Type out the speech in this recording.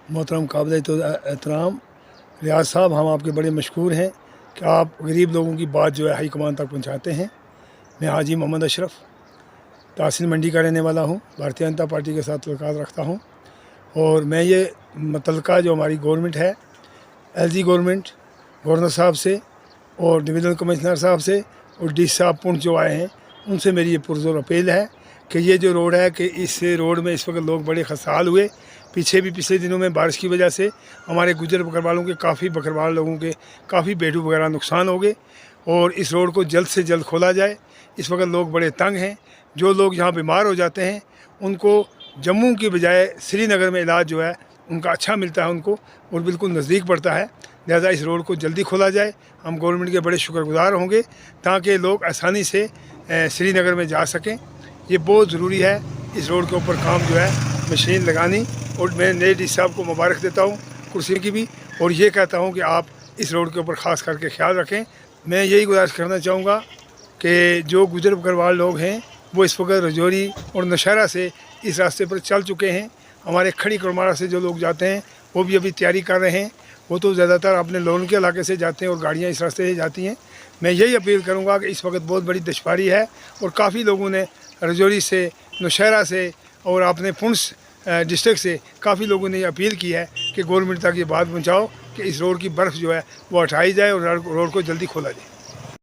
मोहतरम काबिल तो एहतराम रियाज साहब, हम आपके बड़े मशहूर हैं कि आप गरीब लोगों की बात जो है हाई कमान तक पहुंचाते हैं। मैं हाजी मोहम्मद अशरफ तहसील मंडी का रहने वाला हूं, भारतीय जनता पार्टी के साथ ताल्लुकात रखता हूं। और मैं ये मुतलका जो हमारी गवर्नमेंट है, एलजी गवर्नमेंट, गवर्नर साहब से और डिवीज़नल कमिश्नर साहब से और डी साहब पुंछ जो आए हैं, उनसे मेरी ये पुरजोर अपील है कि ये जो रोड है कि इस रोड में इस वक्त लोग बड़े खसाल हुए। पीछे भी पिछले दिनों में बारिश की वजह से हमारे गुजर बकरवालों के काफ़ी बकरवाल लोगों के काफ़ी बेटू वगैरह नुकसान हो गए और इस रोड को जल्द से जल्द खोला जाए। इस वक्त लोग बड़े तंग हैं। जो लोग यहाँ बीमार हो जाते हैं उनको जम्मू की बजाय श्रीनगर में इलाज जो है उनका अच्छा मिलता है उनको, और बिल्कुल नज़दीक पड़ता है। लिहाजा इस रोड को जल्दी खोला जाए। हम गवर्नमेंट के बड़े शुक्रगुजार होंगे ताकि लोग आसानी से श्रीनगर में जा सकें। ये बहुत ज़रूरी है इस रोड के ऊपर काम जो है मशीन लगानी। और मैं नए डी साहब को मुबारक देता हूँ कुर्सी की भी, और ये कहता हूँ कि आप इस रोड के ऊपर ख़ास करके ख्याल रखें। मैं यही गुजारिश करना चाहूँगा कि जो गुजर बकरवाल लोग हैं वो इस वक्त रजौरी और नौशहरा से इस रास्ते पर चल चुके हैं। हमारे खड़ी करमारा से जो लोग जाते हैं वो भी अभी तैयारी कर रहे हैं। वो तो ज़्यादातर अपने लोन के इलाके से जाते हैं और गाड़ियाँ इस रास्ते से जाती हैं। मैं यही अपील करूँगा कि इस वक्त बहुत बड़ी दुश्वारी है और काफ़ी लोगों ने रजौरी से, नौशहरा से और अपने पुंछ डिस्ट्रिक्ट से काफ़ी लोगों ने ये अपील की है कि गवर्नमेंट तक ये बात पहुँचाओ कि इस रोड की बर्फ़ जो है वो हटाई जाए और रोड को जल्दी खोला जाए।